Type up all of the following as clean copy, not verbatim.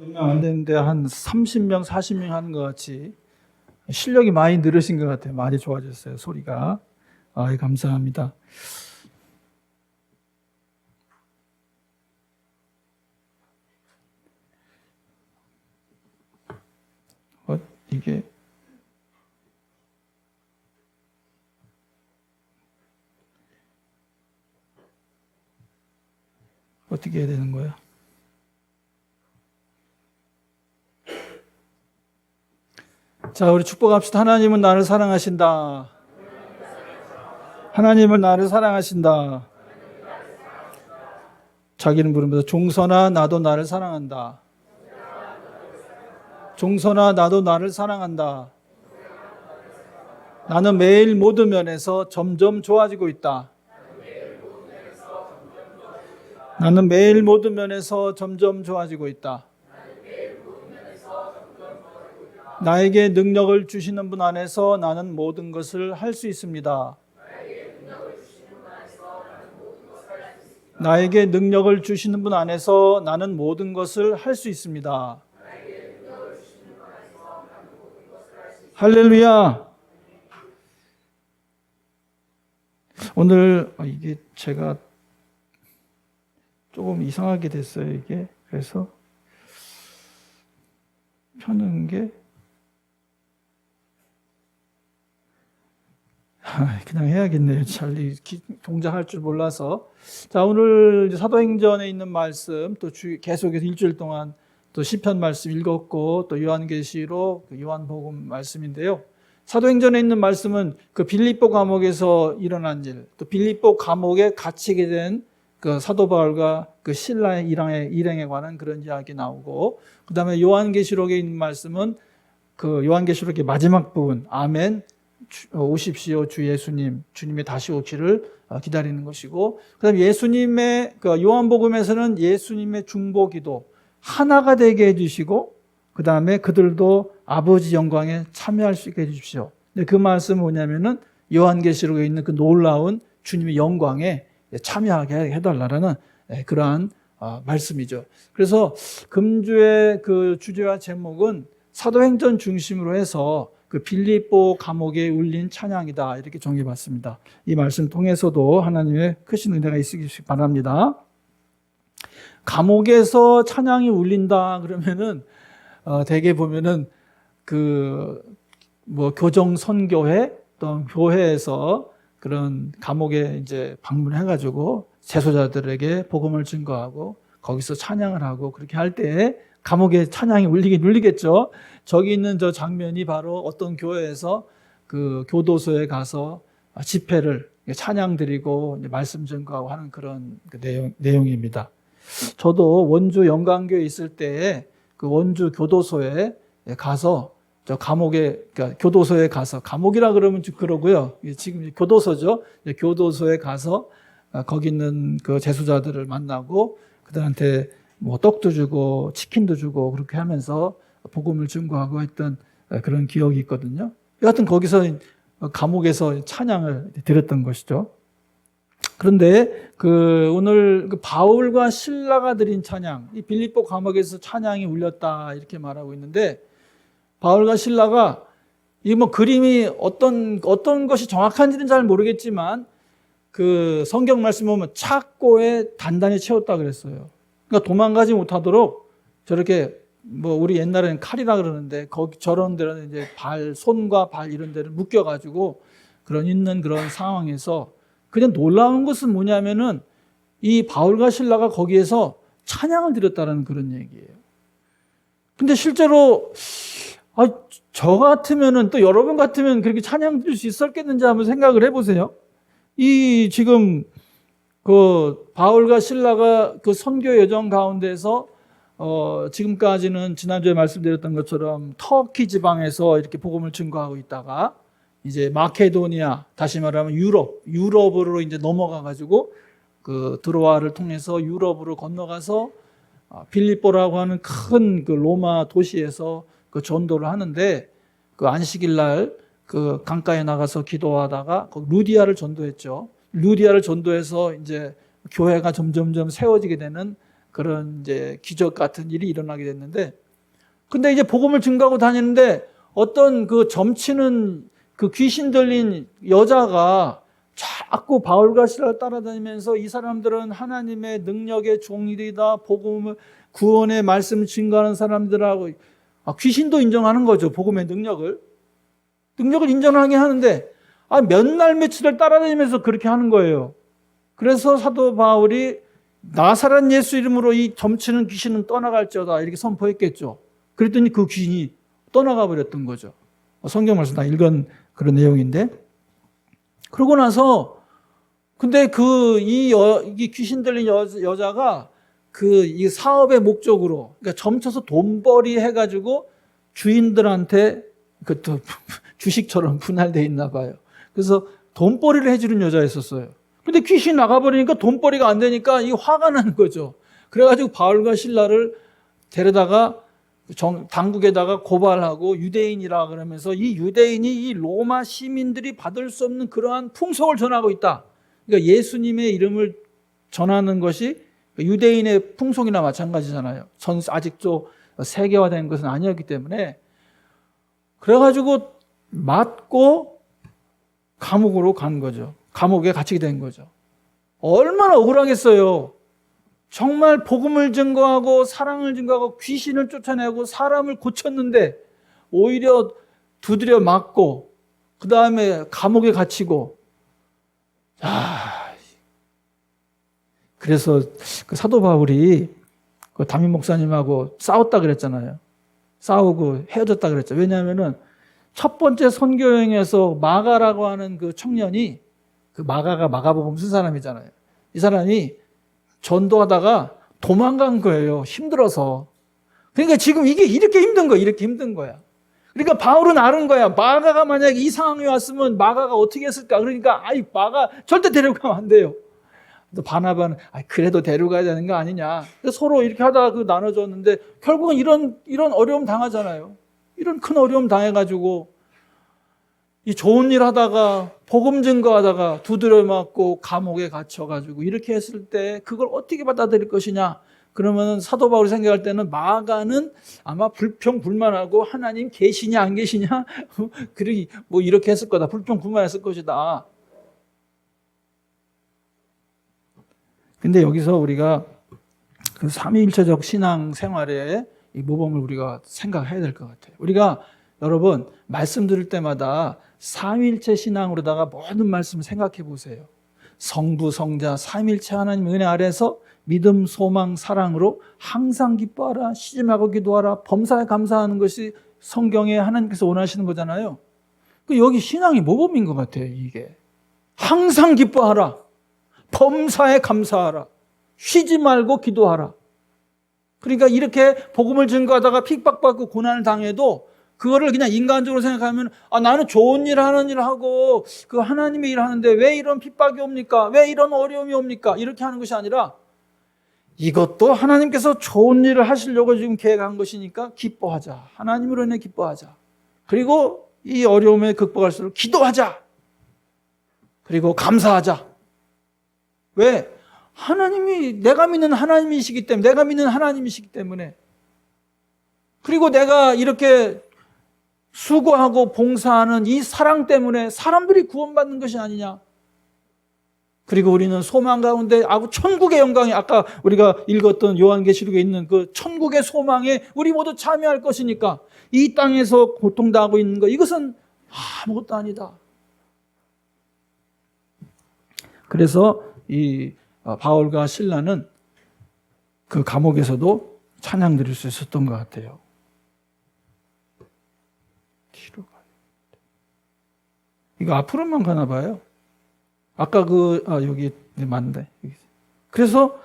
몇 명 안 되는데 한 30명, 40명 하는 것 같이 실력이 많이 늘으신 것 같아요. 많이 좋아졌어요, 소리가. 감사합니다. 이게 어떻게 해야 되는 거야? 자, 우리 축복합시다. 하나님은 나를 사랑하신다. 하나님은 나를 사랑하신다. 자기는 부르면서 종선아 나도 나를 사랑한다. 종선아 나도 나를 사랑한다. 나는 매일 모든 면에서 점점 좋아지고 있다. 나는 매일 모든 면에서 점점 좋아지고 있다. 나에게 능력을 주시는 분 안에서 나는 모든 것을 할 수 있습니다. 나에게 능력을 주시는 분 안에서 나는 모든 것을 할 수 있습니다. 할렐루야. 오늘 이게 제가 조금 이상하게 됐어요, 이게. 그래서 펴는 게 그냥 해야겠네요. 잘 동작할 줄 몰라서. 자, 오늘 사도행전에 있는 말씀 또 계속해서 일주일 동안 또 시편 말씀 읽었고 또 요한계시록 요한복음 말씀인데요. 사도행전에 있는 말씀은 그 빌립보 감옥에서 일어난 일, 또 빌립보 감옥에 갇히게 된 그 사도 바울과 그 신라의 일행에 관한 그런 이야기 나오고, 그 다음에 요한계시록에 있는 말씀은 그 요한계시록의 마지막 부분, 아멘, 오십시오 주 예수님, 주님의 다시 오기를 기다리는 것이고, 그 다음에 예수님의 그 요한복음에서는 예수님의 중보기도 하나가 되게 해주시고, 그 다음에 그들도 아버지 영광에 참여할 수 있게 해주십시오. 근데 그 말씀은 뭐냐면은 요한계시록에 있는 그 놀라운 주님의 영광에 참여하게 해달라는 그러한 말씀이죠. 그래서 금주의 그 주제와 제목은 사도행전 중심으로 해서 그 빌립보 감옥에 울린 찬양이다, 이렇게 정해봤습니다. 이 말씀 통해서도 하나님의 크신 은혜가 있으시기 바랍니다. 감옥에서 찬양이 울린다 그러면은 대개 보면은 그 뭐 교정 선교회 또 교회에서 그런 감옥에 이제 방문해가지고 재소자들에게 복음을 증거하고 거기서 찬양을 하고 그렇게 할 때 감옥에 찬양이 울리겠죠. 저기 있는 저 장면이 바로 어떤 교회에서 그 교도소에 가서 집회를 찬양 드리고 말씀 증거하고 하는 그런 그 내용입니다. 저도 원주 영광교에 있을 때에 그 원주 교도소에 가서 저 감옥에, 그러니까 교도소에 가서, 감옥이라 그러면 좀 그러고요. 지금 교도소죠. 교도소에 가서 거기 있는 그 재수자들을 만나고 그들한테 뭐 떡도 주고 치킨도 주고 그렇게 하면서 복음을 증거하고 했던 그런 기억이 있거든요. 여하튼 거기서 감옥에서 찬양을 드렸던 것이죠. 그런데 그 오늘 그 바울과 실라가 드린 찬양, 이 빌립보 감옥에서 찬양이 울렸다 이렇게 말하고 있는데, 바울과 실라가 이 뭐 그림이 어떤 것이 정확한지는 잘 모르겠지만 그 성경 말씀 보면 착고에 단단히 채웠다 그랬어요. 그러니까 도망가지 못하도록 저렇게 뭐 우리 옛날에는 칼이라 그러는데 거기 저런 데는 이제 손과 발 이런 데를 묶여가지고 있는 그런 상황에서 그냥 놀라운 것은 뭐냐면은 이 바울과 실라가 거기에서 찬양을 드렸다는 그런 얘기예요. 근데 실제로 저 같으면은 또 여러분 같으면 그렇게 찬양 드릴 수 있었겠는지 한번 생각을 해보세요. 이 지금 그 바울과 실라가 그 선교 여정 가운데서 지금까지는 지난주에 말씀드렸던 것처럼 터키 지방에서 이렇게 복음을 증거하고 있다가 이제 마케도니아, 다시 말하면 유럽으로 이제 넘어가 가지고 그 드로아를 통해서 유럽으로 건너가서 빌립보라고 하는 큰 그 로마 도시에서 그 전도를 하는데, 그 안식일 날 그 강가에 나가서 기도하다가 루디아를 전도했죠. 루디아를 전도해서 이제 교회가 점점점 세워지게 되는 그런 이제 기적 같은 일이 일어나게 됐는데, 근데 이제 복음을 증거하고 다니는데 어떤 그 점치는 그 귀신 들린 여자가 자꾸 바울과 실라를 따라다니면서 이 사람들은 하나님의 능력의 종이다, 복음을 구원의 말씀을 증거하는 사람들하고, 귀신도 인정하는 거죠. 복음의 능력을 인정하게 하는데, 몇 날 며칠을 따라다니면서 그렇게 하는 거예요. 그래서 사도 바울이 나사렛 예수 이름으로 이 점치는 귀신은 떠나갈지어다 이렇게 선포했겠죠. 그랬더니 그 귀신이 떠나가 버렸던 거죠. 성경 말씀 다 읽은 그런 내용인데, 그러고 나서 근데 이 귀신 들린 여자가 이 사업의 목적으로, 그러니까 점쳐서 돈벌이 해가지고 주인들한테 또 주식처럼 분할돼 있나 봐요. 그래서 돈벌이를 해주는 여자였었어요. 근데 귀신 나가버리니까 돈벌이가 안 되니까 이 화가 나는 거죠. 그래가지고 바울과 실라를 데려다가 당국에다가 고발하고 유대인이라 그러면서 이 유대인이 이 로마 시민들이 받을 수 없는 그러한 풍속을 전하고 있다. 그러니까 예수님의 이름을 전하는 것이 유대인의 풍속이나 마찬가지잖아요. 아직도 세계화된 것은 아니었기 때문에. 그래가지고 맞고 감옥으로 간 거죠. 감옥에 갇히게 된 거죠. 얼마나 억울하겠어요. 정말 복음을 증거하고 사랑을 증거하고 귀신을 쫓아내고 사람을 고쳤는데 오히려 두드려 맞고 그 다음에 감옥에 갇히고. 그래서 그 사도 바울이 그 담임 목사님하고 싸웠다 그랬잖아요. 싸우고 헤어졌다 그랬죠. 왜냐하면은 첫 번째 선교 여행에서 마가라고 하는 그 청년이, 그 마가가 마가복음 쓴 사람이잖아요. 이 사람이 전도하다가 도망간 거예요. 힘들어서. 그러니까 지금 이게 이렇게 힘든 거야. 그러니까 바울은 아는 거야. 마가가 만약에 이 상황에 왔으면 마가가 어떻게 했을까? 그러니까 마가 절대 데려가면 안 돼요. 또 바나바는 그래도 데려가야 되는 거 아니냐. 서로 이렇게 하다가 나눠줬는데 결국은 이런 어려움 당하잖아요. 이런 큰 어려움 당해가지고 이 좋은 일 하다가 복음 증거하다가 두드려 맞고 감옥에 갇혀가지고 이렇게 했을 때 그걸 어떻게 받아들일 것이냐. 그러면 사도 바울이 생각할 때는 마가는 아마 불평불만하고 하나님 계시냐 안 계시냐 뭐 이렇게 했을 거다. 불평불만했을 것이다. 근데 여기서 우리가 그 삼위일체적 신앙 생활의 이 모범을 우리가 생각해야 될 것 같아요. 우리가 여러분 말씀 들을 때마다 삼위일체 신앙으로다가 모든 말씀을 생각해 보세요. 성부, 성자, 삼위일체 하나님 은혜 아래서 믿음, 소망, 사랑으로 항상 기뻐하라, 쉬지 말고 기도하라, 범사에 감사하는 것이 성경에 하나님께서 원하시는 거잖아요. 여기 신앙이 모범인 것 같아요. 이게 항상 기뻐하라, 범사에 감사하라, 쉬지 말고 기도하라. 그러니까 이렇게 복음을 증거하다가 핍박받고 고난을 당해도 그거를 그냥 인간적으로 생각하면 나는 좋은 일 하는 일 하고 그 하나님의 일 하는데 왜 이런 핍박이 옵니까? 왜 이런 어려움이 옵니까? 이렇게 하는 것이 아니라 이것도 하나님께서 좋은 일을 하시려고 지금 계획한 것이니까 기뻐하자. 하나님으로 인해 기뻐하자. 그리고 이 어려움에 극복할수록 기도하자. 그리고 감사하자. 왜? 내가 믿는 하나님이시기 때문에. 그리고 내가 이렇게 수고하고 봉사하는 이 사랑 때문에 사람들이 구원받는 것이 아니냐. 그리고 우리는 소망 가운데 천국의 영광이, 아까 우리가 읽었던 요한계시록에 있는 그 천국의 소망에 우리 모두 참여할 것이니까 이 땅에서 고통당하고 있는 것, 이것은 아무것도 아니다. 그래서 이 바울과 실라는 그 감옥에서도 찬양 드릴 수 있었던 것 같아요. 이거 앞으로만 가나 봐요. 아까 여기 맞는데. 그래서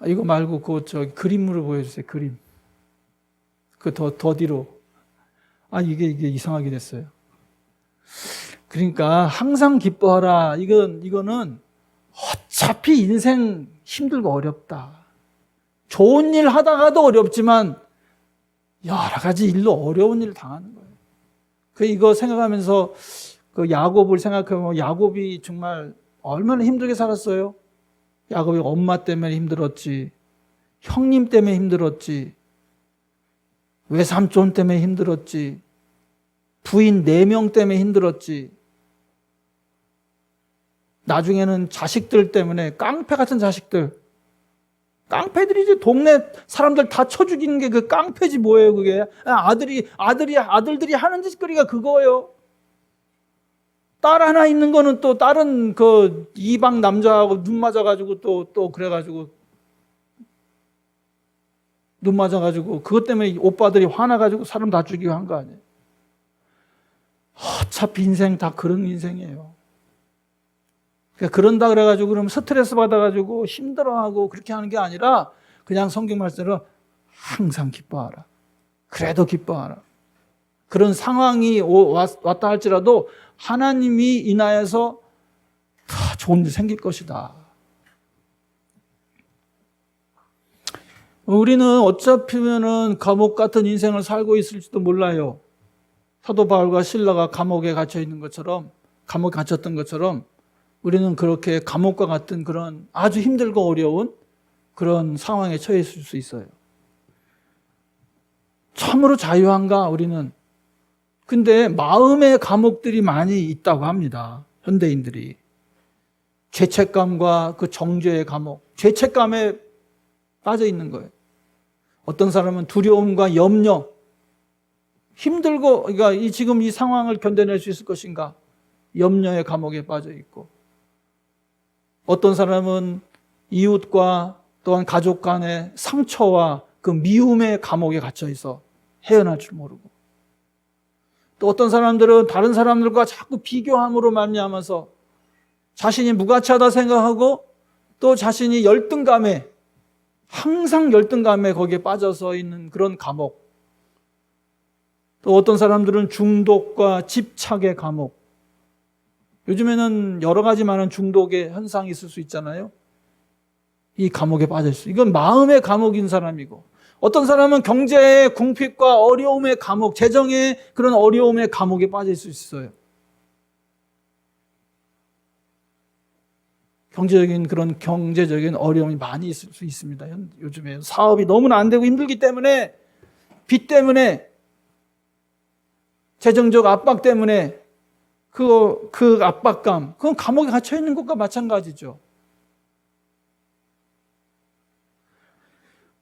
이거 말고 그림으로 보여주세요. 그림. 더 뒤로. 이게 이상하게 됐어요. 그러니까 항상 기뻐하라. 이거는 어차피 인생 힘들고 어렵다. 좋은 일 하다가도 어렵지만 여러 가지 일로 어려운 일을 당하는 거예요. 이거 생각하면서 야곱을 생각하면 야곱이 정말 얼마나 힘들게 살았어요? 야곱이 엄마 때문에 힘들었지, 형님 때문에 힘들었지, 외삼촌 때문에 힘들었지, 부인 4명 때문에 힘들었지, 나중에는 자식들 때문에, 깡패 같은 자식들, 깡패들이지, 동네 사람들 다 쳐 죽이는 게 그 깡패지 뭐예요 그게. 아들들이 하는 짓거리가 그거예요. 딸 하나 있는 거는 또 다른 그 이방 남자하고 눈 맞아가지고 또 그래가지고 눈 맞아가지고 그것 때문에 오빠들이 화나가지고 사람 다 죽이고 한 거 아니에요. 어차피 인생 다 그런 인생이에요. 그러니까 그런다 그래가지고 그러면 스트레스 받아가지고 힘들어하고 그렇게 하는 게 아니라 그냥 성경 말씀대로 항상 기뻐하라. 그래도 기뻐하라. 그런 상황이 왔다 할지라도 하나님이 인하여서 다 좋은 일 생길 것이다. 우리는 어차피면은 감옥 같은 인생을 살고 있을지도 몰라요. 사도 바울과 실라가 감옥에 갇혀 있는 것처럼, 감옥에 갇혔던 것처럼 우리는 그렇게 감옥과 같은 그런 아주 힘들고 어려운 그런 상황에 처해 있을 수 있어요. 참으로 자유한가 우리는? 근데 마음의 감옥들이 많이 있다고 합니다. 현대인들이. 죄책감과 그 정죄의 감옥, 죄책감에 빠져 있는 거예요. 어떤 사람은 두려움과 염려, 힘들고, 그러니까 지금 이 상황을 견뎌낼 수 있을 것인가? 염려의 감옥에 빠져 있고, 어떤 사람은 이웃과 또한 가족 간의 상처와 그 미움의 감옥에 갇혀 있어 헤어날 줄 모르고, 또 어떤 사람들은 다른 사람들과 자꾸 비교함으로 말미암아서 자신이 무가치하다 생각하고 또 자신이 열등감에, 항상 열등감에 거기에 빠져서 있는 그런 감옥, 또 어떤 사람들은 중독과 집착의 감옥, 요즘에는 여러 가지 많은 중독의 현상이 있을 수 있잖아요. 이 감옥에 빠져 있어요. 이건 마음의 감옥인 사람이고, 어떤 사람은 경제의 궁핍과 어려움의 감옥, 재정의 그런 어려움의 감옥에 빠질 수 있어요. 그런 경제적인 어려움이 많이 있을 수 있습니다. 요즘에 사업이 너무나 안 되고 힘들기 때문에, 빚 때문에, 재정적 압박 때문에 그 압박감, 그건 감옥에 갇혀 있는 것과 마찬가지죠.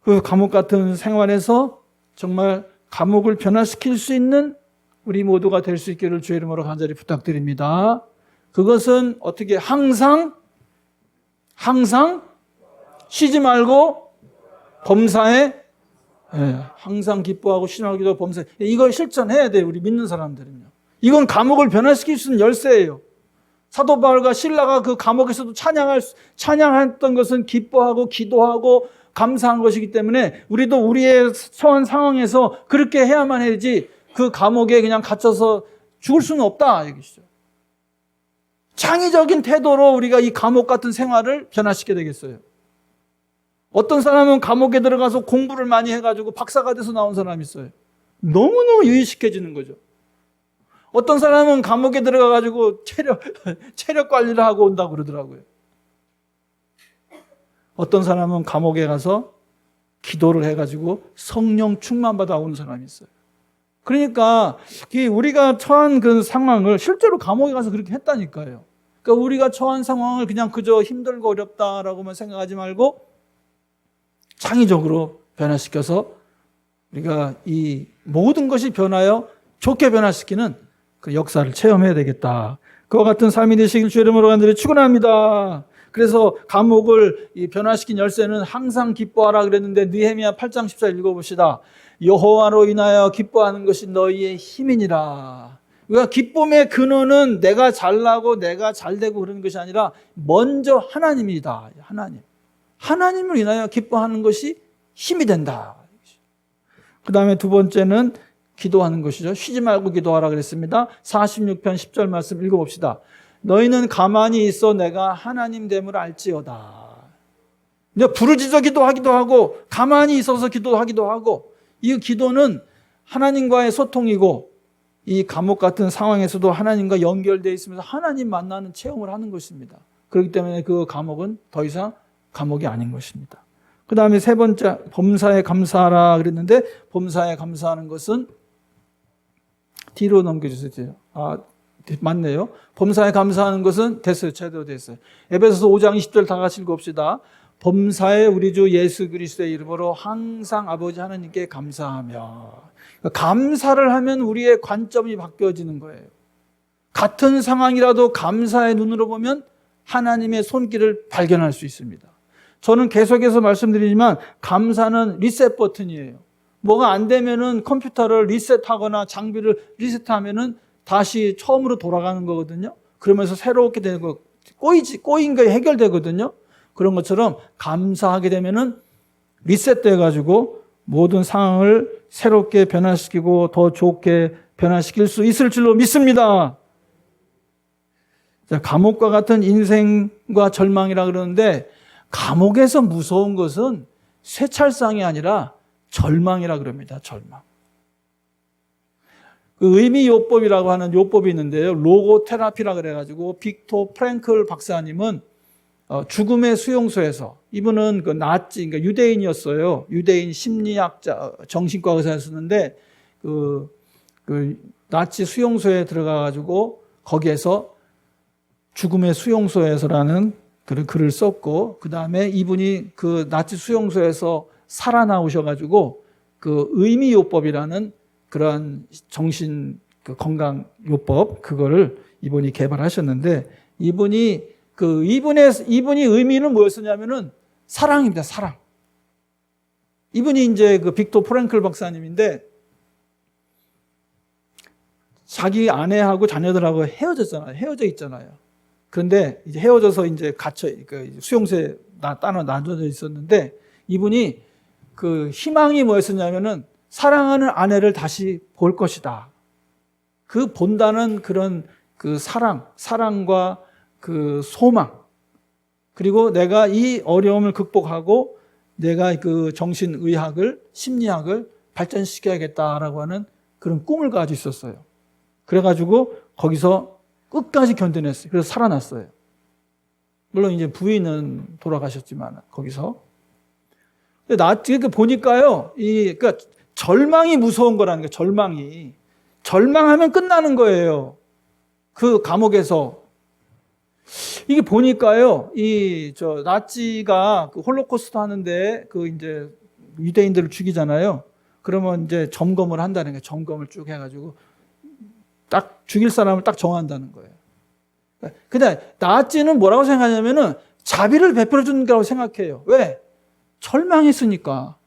그 감옥 같은 생활에서 정말 감옥을 변화시킬 수 있는 우리 모두가 될 수 있기를 주의 이름으로 간절히 부탁드립니다. 그것은 어떻게 항상 쉬지 말고 범사에, 항상 기뻐하고 쉬지 말고 기도하고 범사에, 이걸 실천해야 돼요. 우리 믿는 사람들은요. 이건 감옥을 변화시킬 수 있는 열쇠예요. 사도 바울과 실라가 그 감옥에서도 찬양했던 것은 기뻐하고 기도하고 감사한 것이기 때문에 우리도 우리의 처한 상황에서 그렇게 해야만 해야지, 그 감옥에 그냥 갇혀서 죽을 수는 없다 얘기시죠. 창의적인 태도로 우리가 이 감옥 같은 생활을 변화시켜야 되겠어요. 어떤 사람은 감옥에 들어가서 공부를 많이 해가지고 박사가 돼서 나온 사람이 있어요. 너무너무 유의시켜지는 거죠. 어떤 사람은 감옥에 들어가가지고 체력 관리를 하고 온다고 그러더라고요. 어떤 사람은 감옥에 가서 기도를 해가지고 성령 충만받아 오는 사람이 있어요. 그러니까 우리가 처한 그 상황을 실제로 감옥에 가서 그렇게 했다니까요. 그러니까 우리가 처한 상황을 그냥 그저 힘들고 어렵다라고만 생각하지 말고 창의적으로 변화시켜서 우리가 이 모든 것이 변하여 좋게 변화시키는 그 역사를 체험해야 되겠다. 그와 같은 삶이 되시길 주의 이름으로 간절히 축원합니다. 그래서 감옥을 변화시킨 열쇠는 항상 기뻐하라 그랬는데, 느헤미야 8장 14절 읽어봅시다. 여호와로 인하여 기뻐하는 것이 너희의 힘이니라. 그러니까 기쁨의 근원은 내가 잘나고 내가 잘되고 그러는 것이 아니라 먼저 하나님이다. 하나님을 인하여 기뻐하는 것이 힘이 된다. 그 다음에 두 번째는 기도하는 것이죠. 쉬지 말고 기도하라 그랬습니다. 46편 10절 말씀 읽어봅시다. 너희는 가만히 있어 내가 하나님 됨을 알지어다. 부르짖어 기도하기도 하고 가만히 있어서 기도하기도 하고, 이 기도는 하나님과의 소통이고, 이 감옥 같은 상황에서도 하나님과 연결되어 있으면서 하나님 만나는 체험을 하는 것입니다. 그렇기 때문에 그 감옥은 더 이상 감옥이 아닌 것입니다. 그 다음에 세 번째, 범사에 감사하라 그랬는데, 범사에 감사하는 것은 뒤로 넘겨주세요. 맞네요. 범사에 감사하는 것은 됐어요. 제대로 됐어요. 에베소서 5장 20절 다 같이 읽어봅시다. 범사에 우리 주 예수 그리스도의 이름으로 항상 아버지 하나님께 감사하며. 감사를 하면 우리의 관점이 바뀌어지는 거예요. 같은 상황이라도 감사의 눈으로 보면 하나님의 손길을 발견할 수 있습니다. 저는 계속해서 말씀드리지만 감사는 리셋 버튼이에요. 뭐가 안 되면은 컴퓨터를 리셋하거나 장비를 리셋하면은 다시 처음으로 돌아가는 거거든요. 그러면서 새롭게 되는 거, 꼬인 게 해결되거든요. 그런 것처럼 감사하게 되면은 리셋돼 가지고 모든 상황을 새롭게 변화시키고 더 좋게 변화시킬 수 있을 줄로 믿습니다. 자, 감옥과 같은 인생과 절망이라 그러는데, 감옥에서 무서운 것은 쇠찰상이 아니라 절망이라 그럽니다. 절망. 그 의미요법이라고 하는 요법이 있는데요. 로고테라피라 그래가지고 빅토 프랭클 박사님은 죽음의 수용소에서, 이분은 그 나치, 그러니까 유대인이었어요. 유대인 심리학자, 정신과 의사였었는데 그 나치 수용소에 들어가가지고 거기에서 죽음의 수용소에서라는 그런 글을 썼고, 그 다음에 이분이 그 나치 수용소에서 살아나오셔가지고 그 의미요법이라는 그런 정신 그 건강 요법, 그거를 이분이 개발하셨는데, 이분이 의미는 뭐였었냐면은 사랑입니다. 사랑. 이분이 이제 그 빅토 프랭클 박사님인데, 자기 아내하고 자녀들하고 헤어졌잖아요. 헤어져 있잖아요. 그런데 이제 헤어져서 이제 그 수용소에 따로 나눠져 있었는데, 이분이 그 희망이 뭐였었냐면은 사랑하는 아내를 다시 볼 것이다. 그 본다는 그런 그 사랑과 그 소망, 그리고 내가 이 어려움을 극복하고 내가 그 정신의학을, 심리학을 발전시켜야겠다라고 하는 그런 꿈을 가지고 있었어요. 그래가지고 거기서 끝까지 견뎌냈어요. 그래서 살아났어요. 물론 이제 부인은 돌아가셨지만 거기서. 근데 이렇게 보니까요, 그러니까 절망이 무서운 거라는 거예요. 절망하면 끝나는 거예요. 그 감옥에서. 이게 보니까요, 나치가 그 홀로코스트 하는데 이제 유대인들을 죽이잖아요. 그러면 이제 점검을 한다는 거예요. 점검을 쭉 해가지고 딱 죽일 사람을 딱 정한다는 거예요. 근데 나치는 뭐라고 생각하냐면은 자비를 베풀어 준다고 생각해요. 왜? 절망했으니까.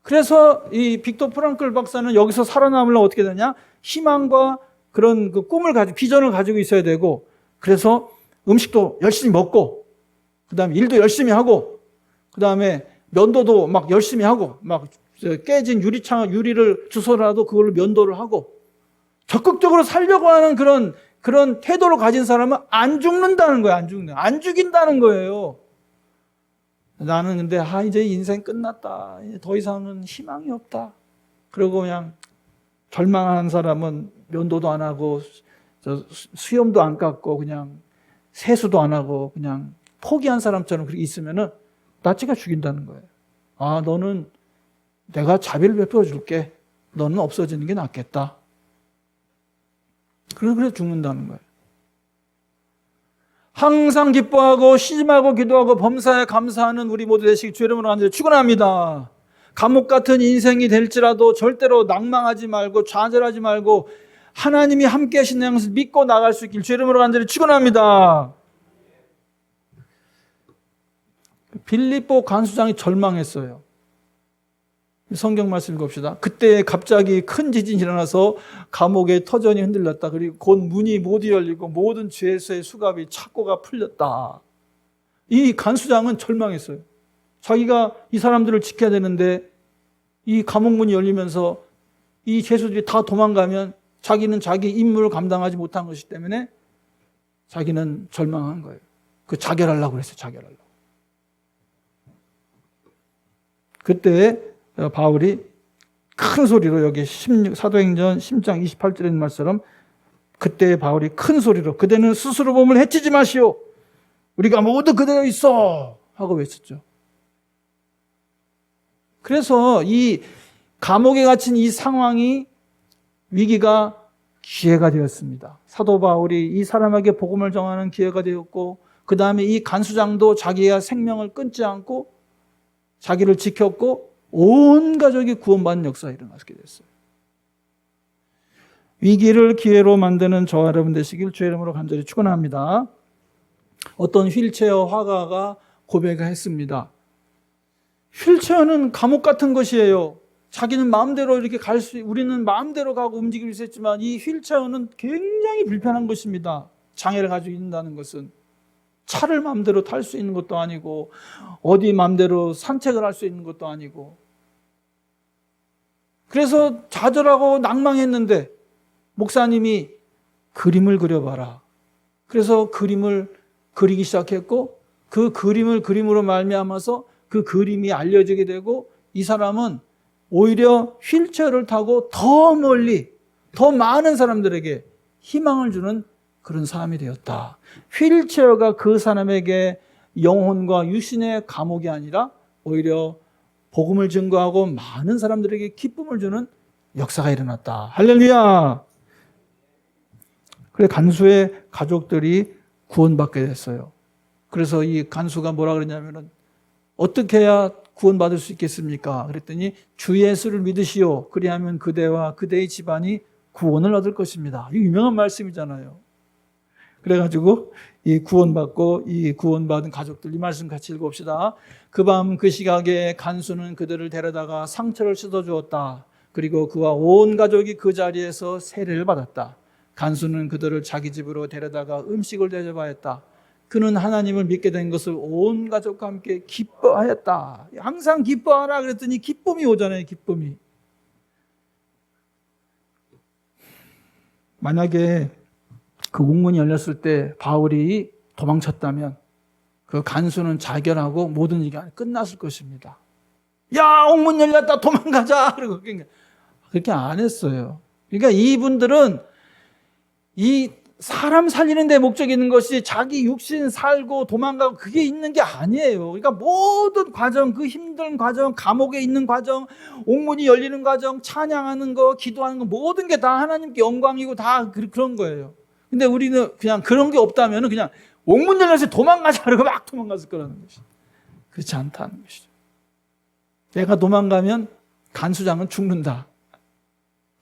그래서 이 빅토 프랑클 박사는 여기서 살아남으려면 어떻게 되냐? 희망과 그런 그 꿈을 가지고, 비전을 가지고 있어야 되고, 그래서 음식도 열심히 먹고, 그 다음에 일도 열심히 하고, 그 다음에 면도도 막 열심히 하고, 막 깨진 유리를 주워라도 그걸로 면도를 하고, 적극적으로 살려고 하는 그런 태도를 가진 사람은 안 죽는다는 거예요. 안 죽인다는 거예요. 나는 근데 이제 인생 끝났다. 더 이상은 희망이 없다. 그리고 그냥 절망한 사람은 면도도 안 하고 수염도 안 깎고 그냥 세수도 안 하고 그냥 포기한 사람처럼 그렇게 있으면은 나치가 죽인다는 거예요. 너는 내가 자비를 베풀어 줄게. 너는 없어지는 게 낫겠다. 그래 죽는다는 거예요. 항상 기뻐하고 쉬짐하고 기도하고 범사에 감사하는 우리 모두 되시기 주의 이름으로 간절히 축원합니다. 감옥 같은 인생이 될지라도 절대로 낭망하지 말고 좌절하지 말고 하나님이 함께 하신다는 것을 믿고 나갈 수 있길 주의 이름으로 간절히 축원합니다. 빌립보 간수장이 절망했어요. 성경 말씀 읽읍시다. 그때 갑자기 큰 지진이 일어나서 감옥의 터전이 흔들렸다. 그리고 곧 문이 모두 열리고 모든 죄에서의 수갑이 착고가 풀렸다. 이 간수장은 절망했어요. 자기가 이 사람들을 지켜야 되는데 이 감옥 문이 열리면서 이 죄수들이 다 도망가면 자기는 자기 임무를 감당하지 못한 것이기 때문에 자기는 절망한 거예요. 자결하려고 그랬어요. 자결하려고. 그때 바울이 큰 소리로, 여기 사도행전 10장 28절에 있는 말처럼 그때 바울이 큰 소리로 그대는 스스로 몸을 해치지 마시오. 우리가 모두 그대로 있어 하고 외쳤죠. 그래서 이 감옥에 갇힌 이 상황이 위기가 기회가 되었습니다. 사도 바울이 이 사람에게 복음을 전하는 기회가 되었고, 그 다음에 이 간수장도 자기가 생명을 끊지 않고 자기를 지켰고 온 가족이 구원받는 역사가 일어나게 됐어요. 위기를 기회로 만드는 저와 여러분 되시길 주의 이름으로 간절히 축원합니다. 어떤 휠체어 화가가 고백했습니다. 휠체어는 감옥 같은 것이에요. 자기는 마음대로 이렇게 우리는 마음대로 가고 움직일 수 있지만 이 휠체어는 굉장히 불편한 것입니다. 장애를 가지고 있다는 것은 차를 마음대로 탈 수 있는 것도 아니고 어디 마음대로 산책을 할 수 있는 것도 아니고, 그래서 좌절하고 낭망했는데 목사님이 그림을 그려봐라. 그래서 그림을 그리기 시작했고, 그 그림을 그림으로 말미암아서 그 그림이 알려지게 되고, 이 사람은 오히려 휠체어를 타고 더 멀리 더 많은 사람들에게 희망을 주는 그런 사람이 되었다. 휠체어가 그 사람에게 영혼과 유신의 감옥이 아니라 오히려 복음을 증거하고 많은 사람들에게 기쁨을 주는 역사가 일어났다. 할렐루야. 그래 간수의 가족들이 구원받게 됐어요. 그래서 이 간수가 뭐라 그랬냐면은 어떻게 해야 구원받을 수 있겠습니까? 그랬더니 주 예수를 믿으시오. 그리하면 그대와 그대의 집안이 구원을 얻을 것입니다. 이 유명한 말씀이잖아요. 그래가지고 이 구원받고 이 구원받은 가족들, 이 말씀 같이 읽어봅시다. 그 밤 그 시각에 간수는 그들을 데려다가 상처를 씻어주었다. 그리고 그와 온 가족이 그 자리에서 세례를 받았다. 간수는 그들을 자기 집으로 데려다가 음식을 대접하였다. 그는 하나님을 믿게 된 것을 온 가족과 함께 기뻐하였다. 항상 기뻐하라 그랬더니 기쁨이 오잖아요. 기쁨이. 만약에 그 옥문이 열렸을 때 바울이 도망쳤다면 그 간수는 자결하고 모든 일이 끝났을 것입니다. 야, 옥문 열렸다, 도망가자. 그렇게 안 했어요. 그러니까 이분들은 이 사람 살리는 데 목적이 있는 것이 자기 육신 살고 도망가고 그게 있는 게 아니에요. 그러니까 모든 과정, 그 힘든 과정, 감옥에 있는 과정, 옥문이 열리는 과정, 찬양하는 거, 기도하는 거, 모든 게 다 하나님께 영광이고 다 그런 거예요. 근데 우리는 그냥 그런 게 없다면 그냥 옥문 열려서 도망가자 그러고 막 도망갔을 거라는 것이죠. 그렇지 않다는 것이죠. 내가 도망가면 간수장은 죽는다.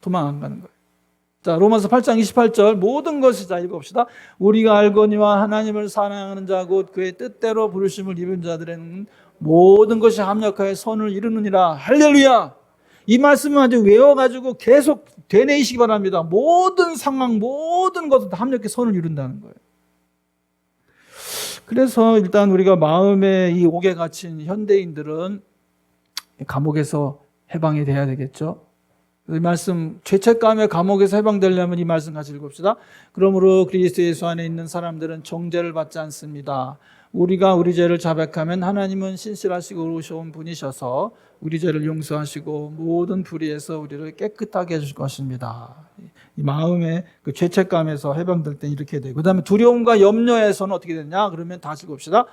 도망 안 가는 거예요. 자, 로마서 8장 28절 모든 것을 다 읽어봅시다. 우리가 알거니와 하나님을 사랑하는 자 곧 그의 뜻대로 부르심을 입은 자들에는 모든 것이 합력하여 선을 이루느니라. 할렐루야. 이 말씀을 아주 외워가지고 계속 되뇌이시기 바랍니다. 모든 상황, 모든 것을 다 합력해 선을 이룬다는 거예요. 그래서 일단 우리가 마음에 이 옥에 갇힌 현대인들은 감옥에서 해방이 돼야 되겠죠. 이 말씀, 죄책감의 감옥에서 해방되려면 이 말씀 같이 읽읍시다. 그러므로 그리스도 예수 안에 있는 사람들은 정죄를 받지 않습니다. 우리가 우리 죄를 자백하면 하나님은 신실하시고 의로우신 분이셔서 우리 죄를 용서하시고 모든 불의에서 우리를 깨끗하게 해줄 것입니다. 이 마음의 그 죄책감에서 해방될 때 이렇게 되고, 그 다음에 두려움과 염려에서는 어떻게 되냐? 그러면 다시 읽읍시다.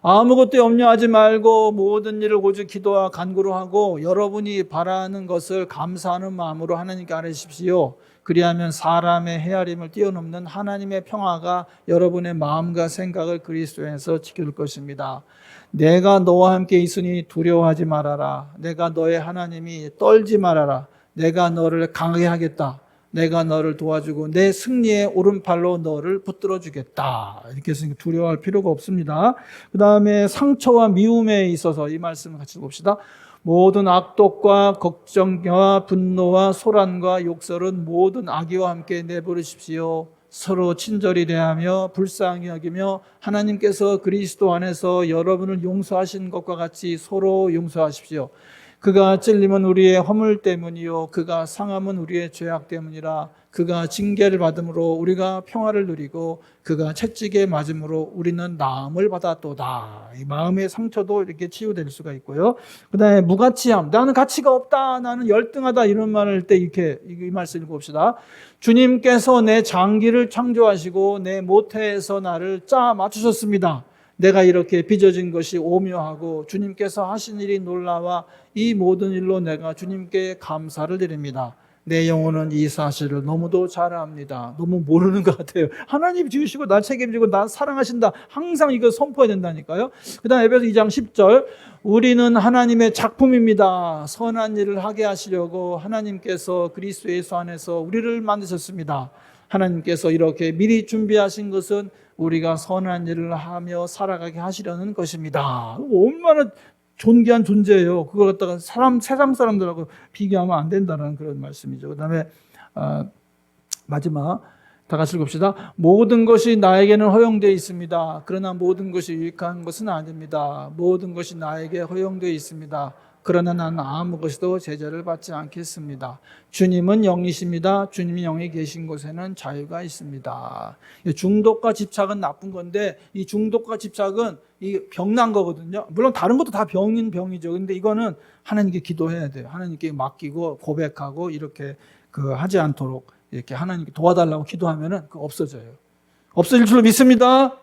아무것도 염려하지 말고 모든 일을 오직 기도와 간구로 하고 여러분이 바라는 것을 감사하는 마음으로 하나님께 아뢰십시오. 그리하면 사람의 헤아림을 뛰어넘는 하나님의 평화가 여러분의 마음과 생각을 그리스도에서 지킬 것입니다. 내가 너와 함께 있으니 두려워하지 말아라. 내가 너의 하나님이 떨지 말아라. 내가 너를 강하게 하겠다. 내가 너를 도와주고 내 승리의 오른팔로 너를 붙들어 주겠다. 이렇게 해서 두려워할 필요가 없습니다. 그 다음에 상처와 미움에 있어서 이 말씀을 같이 봅시다. 모든 악독과 걱정과 분노와 소란과 욕설은 모든 악의와 함께 내버리십시오. 서로 친절히 대하며 불쌍히 여기며 하나님께서 그리스도 안에서 여러분을 용서하신 것과 같이 서로 용서하십시오. 그가 찔림은 우리의 허물 때문이요 그가 상함은 우리의 죄악 때문이라. 그가 징계를 받음으로 우리가 평화를 누리고 그가 채찍에 맞음으로 우리는 나음을 받았도다. 이 마음의 상처도 이렇게 치유될 수가 있고요. 그 다음에 무가치함, 나는 가치가 없다, 나는 열등하다, 이런 말을 할 때 이렇게 이 말씀 읽어봅시다. 주님께서 내 장기를 창조하시고 내 모태에서 나를 짜 맞추셨습니다. 내가 이렇게 빚어진 것이 오묘하고 주님께서 하신 일이 놀라와 이 모든 일로 내가 주님께 감사를 드립니다. 내 영혼은 이 사실을 너무도 잘 압니다. 너무 모르는 것 같아요. 하나님 지으시고 나 책임지고 나 사랑하신다. 항상 이거 선포해야 된다니까요. 그 다음 에베소 2장 10절 우리는 하나님의 작품입니다. 선한 일을 하게 하시려고 하나님께서 그리스도 예수 안에서 우리를 만드셨습니다. 하나님께서 이렇게 미리 준비하신 것은 우리가 선한 일을 하며 살아가게 하시려는 것입니다. 얼마나 존귀한 존재예요. 그걸 갖다가 세상 사람들하고 비교하면 안 된다는 그런 말씀이죠. 그 다음에 마지막 다 같이 읽읍시다. 모든 것이 나에게는 허용되어 있습니다. 그러나 모든 것이 유익한 것은 아닙니다. 모든 것이 나에게 허용되어 있습니다. 그러나 나는 아무 것도 제재를 받지 않겠습니다. 주님은 영이십니다. 주님이 영이 계신 곳에는 자유가 있습니다. 중독과 집착은 나쁜 건데 이 중독과 집착은 이 병난 거거든요. 물론 다른 것도 다 병인 병이죠. 근데 이거는 하나님께 기도해야 돼요. 하나님께 맡기고 고백하고 이렇게 하지 않도록 이렇게 하나님께 도와달라고 기도하면은 없어져요. 없어질 줄로 믿습니다.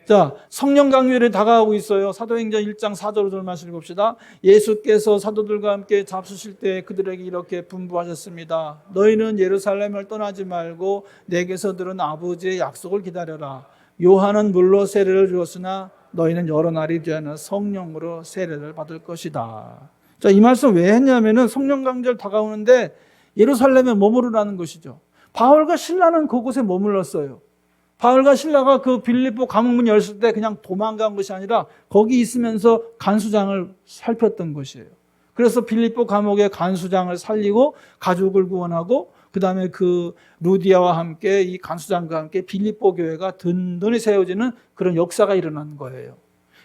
자, 성령 강요일이 다가오고 있어요. 사도행전 1장 4절을 말씀 읽읍시다. 예수께서 사도들과 함께 잡수실 때 그들에게 이렇게 분부하셨습니다. 너희는 예루살렘을 떠나지 말고 내게서 들은 아버지의 약속을 기다려라. 요한은 물로 세례를 주었으나 너희는 여러 날이 뒤에는 성령으로 세례를 받을 것이다. 자, 이 말씀 왜 했냐면은 성령 강절 다가오는데 예루살렘에 머무르라는 것이죠. 바울과 실라는 그곳에 머물렀어요. 바울과 실라가 그 빌립보 감옥문 열었을 때 그냥 도망간 것이 아니라 거기 있으면서 간수장을 살폈던 것이에요. 그래서 빌립보 감옥의 간수장을 살리고 가족을 구원하고 그 다음에 그 루디아와 함께 이 간수장과 함께 빌립보 교회가 든든히 세워지는 그런 역사가 일어난 거예요.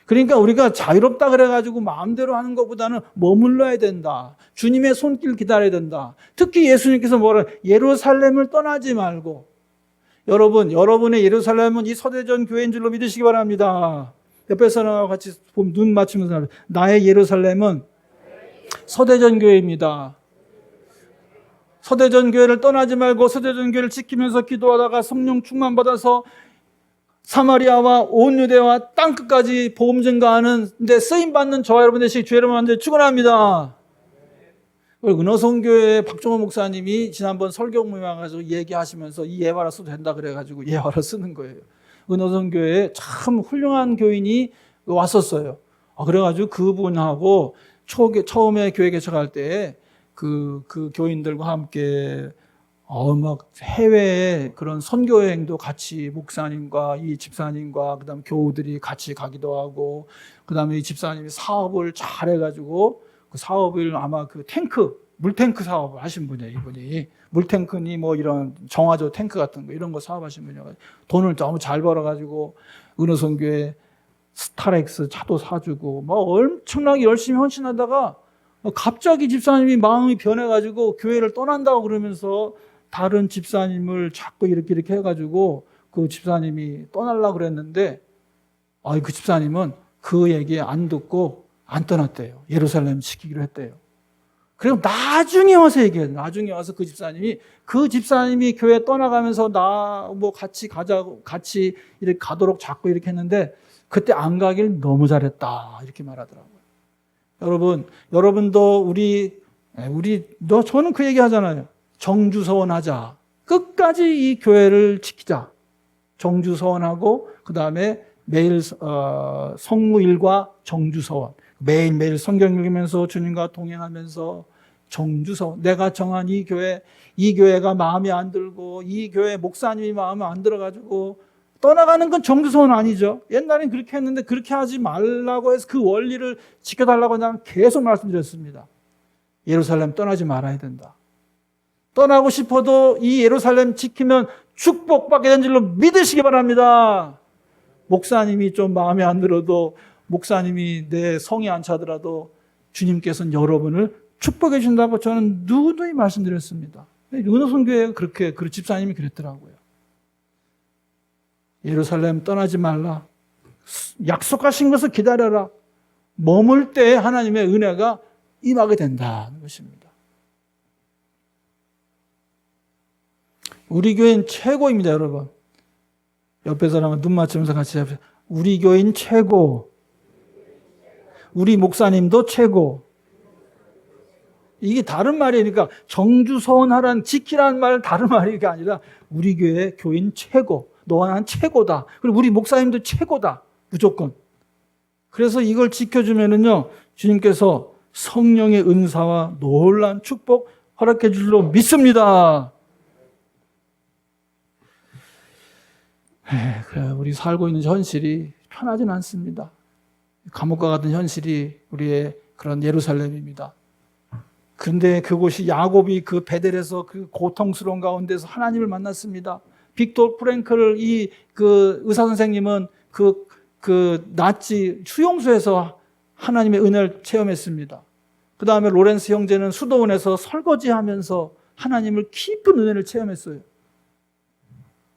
그러니까 우리가 자유롭다 그래가지고 마음대로 하는 것보다는 머물러야 된다. 주님의 손길 기다려야 된다. 특히 예수님께서 뭐라 예루살렘을 떠나지 말고 여러분, 여러분의 예루살렘은 이 서대전 교회인 줄로 믿으시기 바랍니다. 옆에 사람하고 같이 눈 맞추면서 나의 예루살렘은 서대전 교회입니다. 서대전 교회를 떠나지 말고 서대전 교회를 지키면서 기도하다가 성령 충만 받아서 사마리아와 온 유대와 땅끝까지 복음 전가하는 데 쓰임 받는 저와 여러분 되시기 주의 이름으로 만들 축원합니다. 은호성교회 박종호 목사님이 지난번 설교 모임에 와가지고 얘기하시면서 이 예화라 써도 된다 그래가지고 예화라 쓰는 거예요. 은호성교회에 참 훌륭한 교인이 왔었어요. 그래가지고 그분하고 처음에 교회 개척할 때 그 교인들과 함께 막 해외에 그런 선교 여행도 같이 목사님과 이 집사님과 그다음 교우들이 같이 가기도 하고 그다음에 이 집사님이 사업을 잘 해가지고 그 사업을 아마 그 물탱크 사업을 하신 분이에요, 이분이. 물탱크니 뭐 이런 정화조 탱크 같은 거 이런 거 사업하신 분이어서 돈을 너무 잘 벌어가지고 은호성교회 스타렉스 차도 사주고 막 엄청나게 열심히 헌신하다가 갑자기 집사님이 마음이 변해가지고 교회를 떠난다고 그러면서 다른 집사님을 자꾸 이렇게 해가지고 그 집사님이 떠나려고 그랬는데 그 집사님은 그 얘기 안 듣고 안 떠났대요. 예루살렘 지키기로 했대요. 그리고 나중에 와서 얘기해요. 나중에 와서 그 집사님이 교회 떠나가면서 나 뭐 같이 가자고 같이 이렇게 가도록 자꾸 이렇게 했는데 그때 안 가길 너무 잘했다 이렇게 말하더라고요. 여러분도 저는 그 얘기 하잖아요. 정주서원하자. 끝까지 이 교회를 지키자. 정주서원하고 그 다음에 매일 성무일과 정주서원. 매일매일 성경 읽으면서 주님과 동행하면서 정주서원. 내가 정한 이 교회가 마음에 안 들고 이 교회 목사님이 마음에 안 들어가지고 떠나가는 건 정주서원 아니죠. 옛날엔 그렇게 했는데 그렇게 하지 말라고 해서 그 원리를 지켜달라고 난 계속 말씀드렸습니다. 예루살렘 떠나지 말아야 된다. 떠나고 싶어도 이 예루살렘 지키면 축복받게 된 줄로 믿으시기 바랍니다. 목사님이 좀 마음에 안 들어도 목사님이 내 성이 안 차더라도 주님께서는 여러분을 축복해 준다고 저는 누누이 말씀드렸습니다. 은호성교회가 그 집사님이 그랬더라고요. 예루살렘 떠나지 말라. 약속하신 것을 기다려라. 머물 때 하나님의 은혜가 임하게 된다는 것입니다. 우리 교회는 최고입니다, 여러분. 옆에 사람은 눈 맞추면서 같이 합시다. 우리 교인 최고. 우리 목사님도 최고. 이게 다른 말이니까 정주서원하란 지키라는 말 다른 말이 아니라 우리 교회 교인 최고. 너와 난 최고다. 그리고 우리 목사님도 최고다. 무조건. 그래서 이걸 지켜주면은요, 주님께서 성령의 은사와 놀라운 축복 허락해 줄로 믿습니다. 그래, 우리 살고 있는 현실이 편하진 않습니다. 감옥과 같은 현실이 우리의 그런 예루살렘입니다. 그런데 그곳이 야곱이 그 베델에서 그 고통스러운 가운데서 하나님을 만났습니다. 빅토르 프랭클 그 의사 선생님은 그 나치 수용소에서 하나님의 은혜를 체험했습니다. 그 다음에 로렌스 형제는 수도원에서 설거지하면서 하나님을 깊은 은혜를 체험했어요.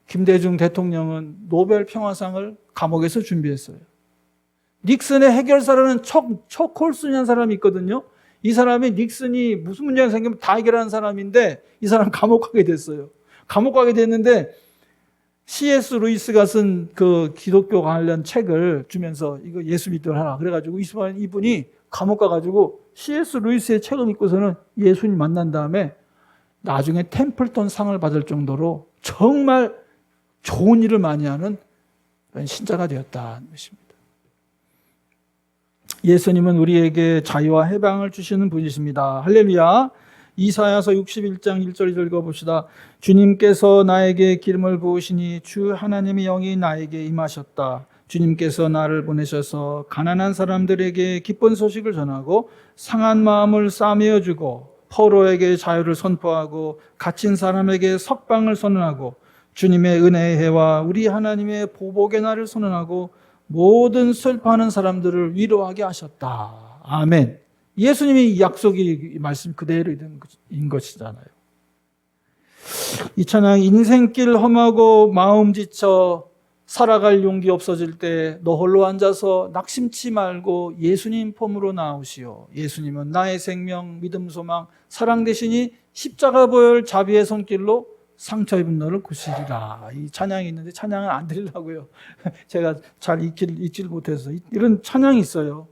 김대중 대통령은 노벨 평화상을 감옥에서 준비했어요. 닉슨의 해결사라는 척 콜슨이라는 사람이 있거든요. 이 사람이 닉슨이 무슨 문제가 생기면 다 해결하는 사람인데 이 사람 감옥 가게 됐어요. 감옥 가게 됐는데 C.S. 루이스가 쓴 그 기독교 관련 책을 주면서 이거 예수 믿도록 하라. 그래가지고 이분이 감옥 가가지고 C.S. 루이스의 책을 읽고서는 예수님 만난 다음에 나중에 템플턴 상을 받을 정도로 정말 좋은 일을 많이 하는 신자가 되었다는 것입니다. 예수님은 우리에게 자유와 해방을 주시는 분이십니다. 할렐루야. 이사야서 61장 1절 읽어봅시다. 주님께서 나에게 기름을 부으시니 주 하나님의 영이 나에게 임하셨다. 주님께서 나를 보내셔서 가난한 사람들에게 기쁜 소식을 전하고 상한 마음을 싸매어 주고 포로에게 자유를 선포하고 갇힌 사람에게 석방을 선언하고 주님의 은혜의 해와 우리 하나님의 보복의 날을 선언하고 모든 슬퍼하는 사람들을 위로하게 하셨다. 아멘. 예수님이 약속이 말씀 그대로인 것이잖아요. 이 찬양, 인생길 험하고 마음 지쳐 살아갈 용기 없어질 때 너 홀로 앉아서 낙심치 말고 예수님 폼으로 나오시오. 예수님은 나의 생명, 믿음, 소망, 사랑 되시니 십자가 보혈 자비의 손길로 상처 입은 너를 고치리라. 이 찬양이 있는데 찬양을 안 드리려고요. 제가 잘 읽질 못해서. 이런 찬양이 있어요.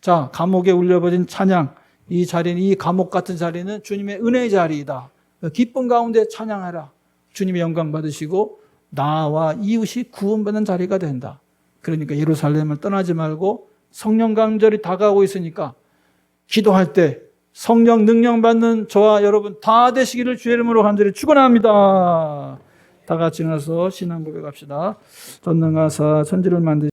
자, 감옥에 울려버린 찬양. 이 자리는, 이 감옥 같은 자리는 주님의 은혜의 자리이다. 기쁨 가운데 찬양하라. 주님의 영광 받으시고 나와 이웃이 구원받는 자리가 된다. 그러니까 예루살렘을 떠나지 말고 성령 강절이 다가오고 있으니까 기도할 때 성령 능력 받는 저와 여러분 다 되시기를 주의 이름으로 간절히 축원합니다. 다 같이 나서 신앙 고백합시다. 전능하사 천지를 만드신